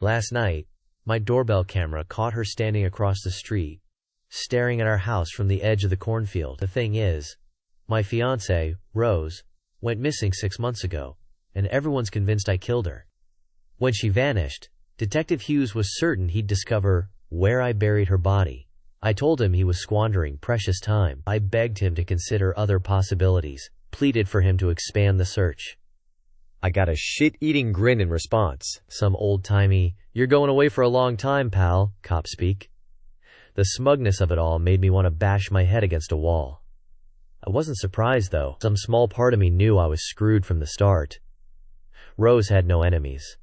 Last night, my doorbell camera caught her standing across the street, staring at our house from the edge of the cornfield. The thing is, my fiancée, Rose, went missing 6 months ago, and everyone's convinced I killed her. When she vanished, Detective Hughes was certain he'd discover where I buried her body. I told him he was squandering precious time. I begged him to consider other possibilities, pleaded for him to expand the search. I got a shit-eating grin in response. Some old-timey, "You're going away for a long time, pal," cop speak. The smugness of it all made me want to bash my head against a wall. I wasn't surprised, though. Some small part of me knew I was screwed from the start. Rose had no enemies.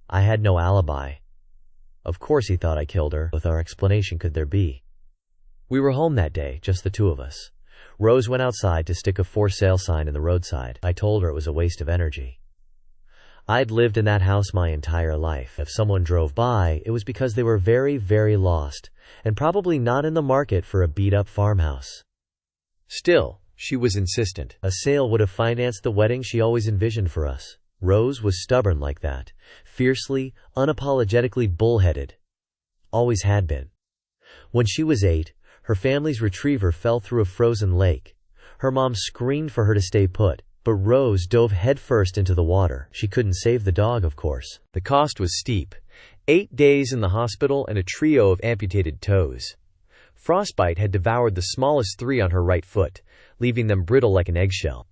I had no alibi. Of course he thought I killed her. What other explanation could there be? We were home that day, just the two of us. Rose went outside to stick a for sale sign in the roadside. I told her it was a waste of energy. I'd lived in that house my entire life. If someone drove by, it was because they were very, very lost, and probably not in the market for a beat-up farmhouse. Still, she was insistent. A sale would have financed the wedding she always envisioned for us. Rose was stubborn like that, fiercely, unapologetically bullheaded. Always had been. When she was 8, her family's retriever fell through a frozen lake. Her mom screamed for her to stay put, but Rose dove headfirst into the water. She couldn't save the dog, of course. The cost was steep. 8 days in the hospital and a trio of amputated toes. Frostbite had devoured the smallest 3 on her right foot, leaving them brittle like an eggshell.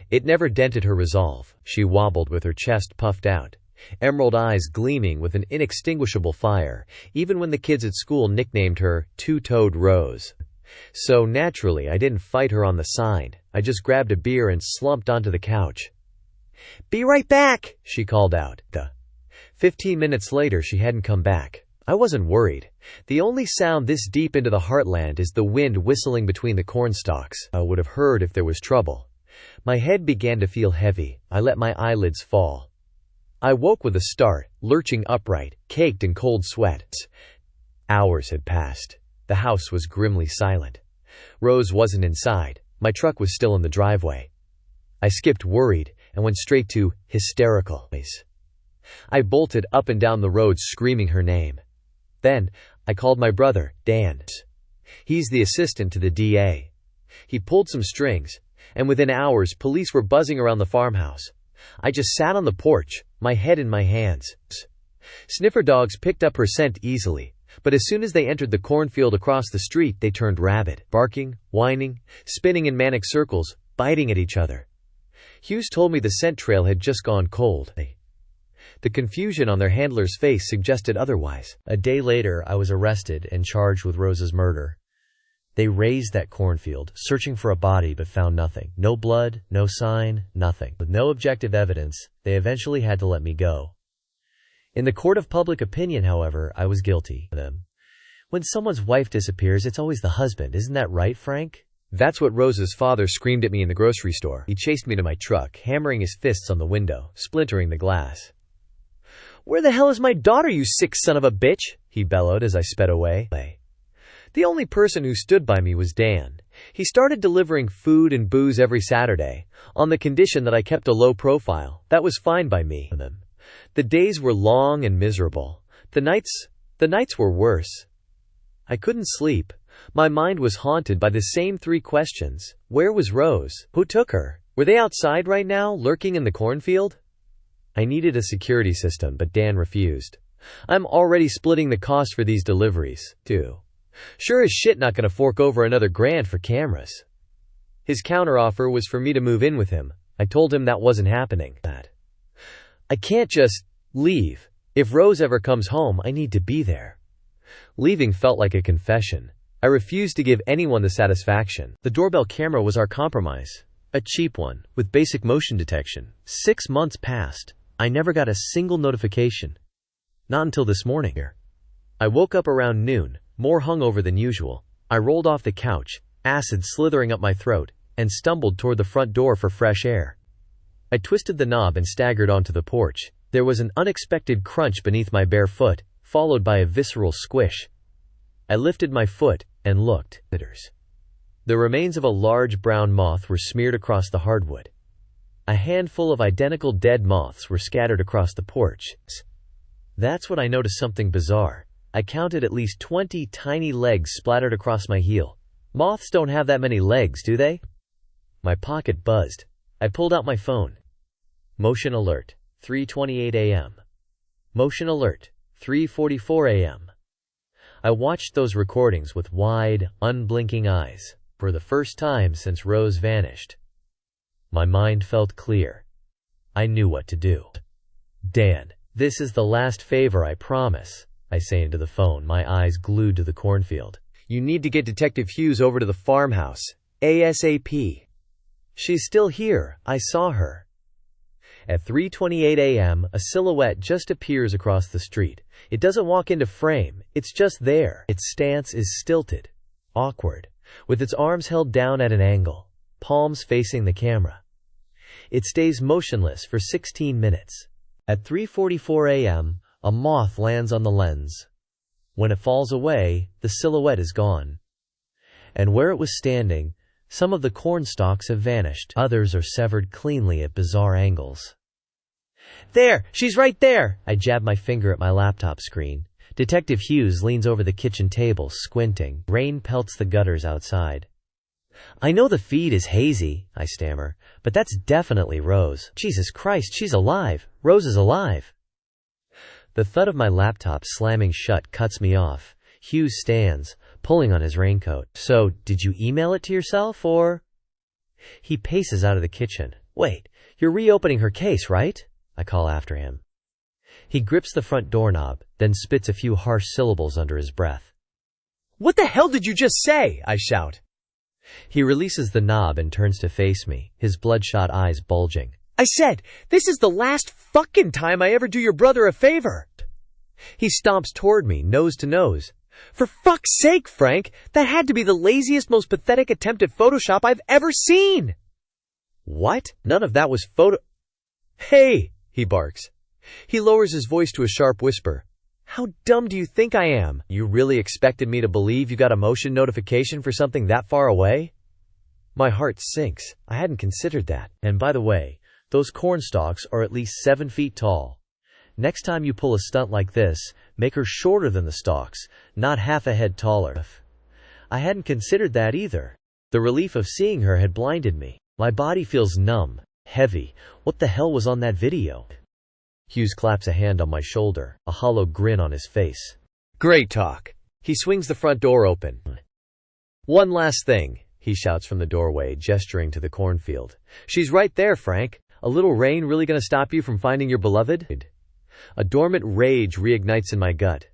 It never dented her resolve. She wobbled with her chest puffed out, emerald eyes gleaming with an inextinguishable fire, even when the kids at school nicknamed her Two-Toed Rose. So naturally, I didn't fight her on the side. I just grabbed a beer and slumped onto the couch. "Be right back," she called out. 15 minutes later, she hadn't come back. I wasn't worried. The only sound this deep into the heartland is the wind whistling between the cornstalks. I would have heard if there was trouble. My head began to feel heavy. I let my eyelids fall. I woke with a start, lurching upright, caked in cold sweat. Hours had passed. The house was grimly silent. Rose wasn't inside. My truck was still in the driveway. I skipped worried and went straight to hysterical. I bolted up and down the road screaming her name. Then, I called my brother, Dan. He's the assistant to the DA. He pulled some strings, and within hours police were buzzing around the farmhouse. I just sat on the porch, my head in my hands. Sniffer dogs picked up her scent easily, but as soon as they entered the cornfield across the street they turned rabid, barking, whining, spinning in manic circles, biting at each other. Hughes told me the scent trail had just gone cold. The confusion on their handler's face suggested otherwise. A day later, I was arrested and charged with Rose's murder. They razed that cornfield, searching for a body but found nothing. No blood, no sign, nothing. With no objective evidence, they eventually had to let me go. In the court of public opinion, however, I was guilty. When someone's wife disappears, it's always the husband, isn't that right, Frank? That's what Rose's father screamed at me in the grocery store. He chased me to my truck, hammering his fists on the window, splintering the glass. "Where the hell is my daughter, you sick son of a bitch?" he bellowed as I sped away. The only person who stood by me was Dan. He started delivering food and booze every Saturday, on the condition that I kept a low profile. That was fine by me. The days were long and miserable. The nights were worse. I couldn't sleep. My mind was haunted by the same 3 questions. Where was Rose? Who took her? Were they outside right now, lurking in the cornfield? I needed a security system, but Dan refused. "I'm already splitting the cost for these deliveries, too. Sure as shit not gonna fork over another $1,000 for cameras." His counteroffer was for me to move in with him. I told him that wasn't happening. I can't just leave. If Rose ever comes home, I need to be there. Leaving felt like a confession. I refused to give anyone the satisfaction. The doorbell camera was our compromise. A cheap one, with basic motion detection. 6 months passed. I never got a single notification. Not until this morning. I woke up around noon, more hungover than usual. I rolled off the couch, acid slithering up my throat, and stumbled toward the front door for fresh air. I twisted the knob and staggered onto the porch. There was an unexpected crunch beneath my bare foot, followed by a visceral squish. I lifted my foot and looked. The remains of a large brown moth were smeared across the hardwood. A handful of identical dead moths were scattered across the porch. That's when I noticed something bizarre. I counted at least 20 tiny legs splattered across my heel. Moths don't have that many legs, do they? My pocket buzzed. I pulled out my phone. Motion alert, 3:28 a.m. Motion alert, 3:44 a.m. I watched those recordings with wide, unblinking eyes, for the first time since Rose vanished. My mind felt clear. I knew what to do. Dan, this is the last favor, I promise, I say into the phone, my eyes glued to the cornfield. You need to get Detective Hughes over to the farmhouse. ASAP. She's still here. I saw her. At 3:28 a.m., a silhouette just appears across the street. It doesn't walk into frame. It's just there. Its stance is stilted, awkward, with its arms held down at an angle, palms facing the camera. It stays motionless for 16 minutes. At 3:44 a.m., a moth lands on the lens. When it falls away, the silhouette is gone. And where it was standing, some of the corn stalks have vanished. Others are severed cleanly at bizarre angles. There! She's right there! I jab my finger at my laptop screen. Detective Hughes leans over the kitchen table, squinting. Rain pelts the gutters outside. I know the feed is hazy, I stammer, but that's definitely Rose. Jesus Christ, she's alive! Rose is alive! The thud of my laptop slamming shut cuts me off. Hughes stands, pulling on his raincoat. So, did you email it to yourself, or? He paces out of the kitchen. Wait, you're reopening her case, right? I call after him. He grips the front doorknob, then spits a few harsh syllables under his breath. What the hell did you just say? I shout. He releases the knob and turns to face me, his bloodshot eyes bulging. I said, this is the last fucking time I ever do your brother a favor. He stomps toward me, nose to nose. For fuck's sake, Frank, that had to be the laziest, most pathetic attempt at Photoshop I've ever seen. What? None of that was photo— Hey, he barks. He lowers his voice to a sharp whisper. How dumb do you think I am? You really expected me to believe you got a motion notification for something that far away? My heart sinks. I hadn't considered that. And by the way, those corn stalks are at least 7 feet tall. Next time you pull a stunt like this, make her shorter than the stalks, not half a head taller. I hadn't considered that either. The relief of seeing her had blinded me. My body feels numb, heavy. What the hell was on that video? Hughes claps a hand on my shoulder, a hollow grin on his face. Great talk. He swings the front door open. One last thing, he shouts from the doorway, gesturing to the cornfield. She's right there, Frank. A little rain really gonna stop you from finding your beloved? A dormant rage reignites in my gut.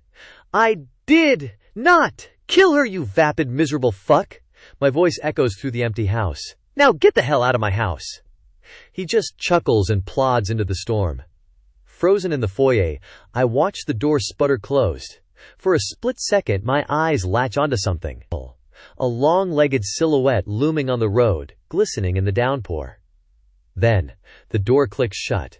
I did not kill her, you vapid, miserable fuck. My voice echoes through the empty house. Now get the hell out of my house. He just chuckles and plods into the storm. Frozen in the foyer, I watch the door sputter closed. For a split second, my eyes latch onto something. A long-legged silhouette looming on the road, glistening in the downpour. Then, the door clicks shut.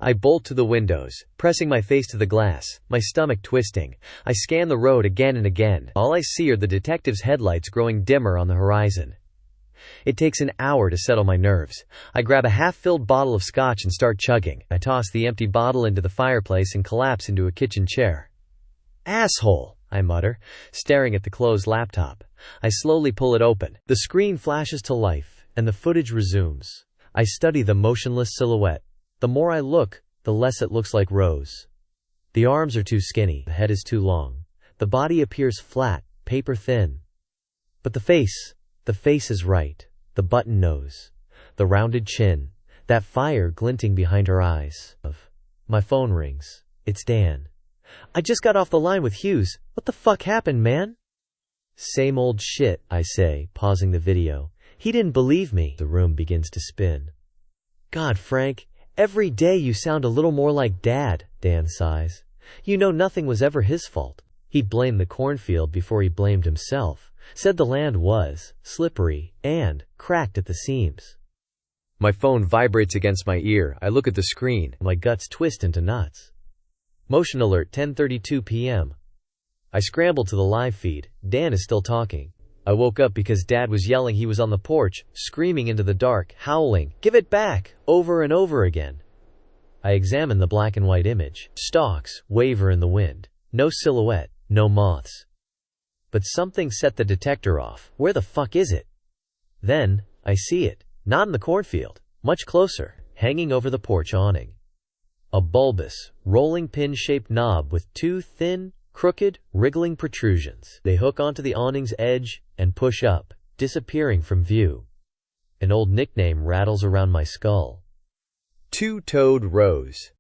I bolt to the windows, pressing my face to the glass, my stomach twisting. I scan the road again and again. All I see are the detective's headlights growing dimmer on the horizon. It takes an hour to settle my nerves. I grab a half-filled bottle of scotch and start chugging. I toss the empty bottle into the fireplace and collapse into a kitchen chair. Asshole, I mutter, staring at the closed laptop. I slowly pull it open. The screen flashes to life, and the footage resumes. I study the motionless silhouette. The more I look, the less it looks like Rose. The arms are too skinny, the head is too long. The body appears flat, paper-thin. But the face is right. The button nose, the rounded chin, that fire glinting behind her eyes. My phone rings. It's Dan. I just got off the line with Hughes. What the fuck happened, man? Same old shit, I say, pausing the video. He didn't believe me. The room begins to spin. God, Frank, every day you sound a little more like Dad, Dan sighs. You know nothing was ever his fault. He blamed the cornfield before he blamed himself. Said the land was slippery and cracked at the seams. My phone vibrates against my ear. I look at the screen. My guts twist into knots. Motion alert, 10:32 p.m. I scramble to the live feed. Dan is still talking. I woke up because Dad was yelling. He was on the porch, screaming into the dark, howling, "Give it back!" over and over again. I examine the black and white image. Stalks waver in the wind. No silhouette, no moths. But something set the detector off. Where the fuck is it? Then, I see it. Not in the cornfield. Much closer, hanging over the porch awning. A bulbous, rolling pin-shaped knob with two thin, crooked, wriggling protrusions. They hook onto the awning's edge and push up, disappearing from view. An old nickname rattles around my skull. Two-toed rose.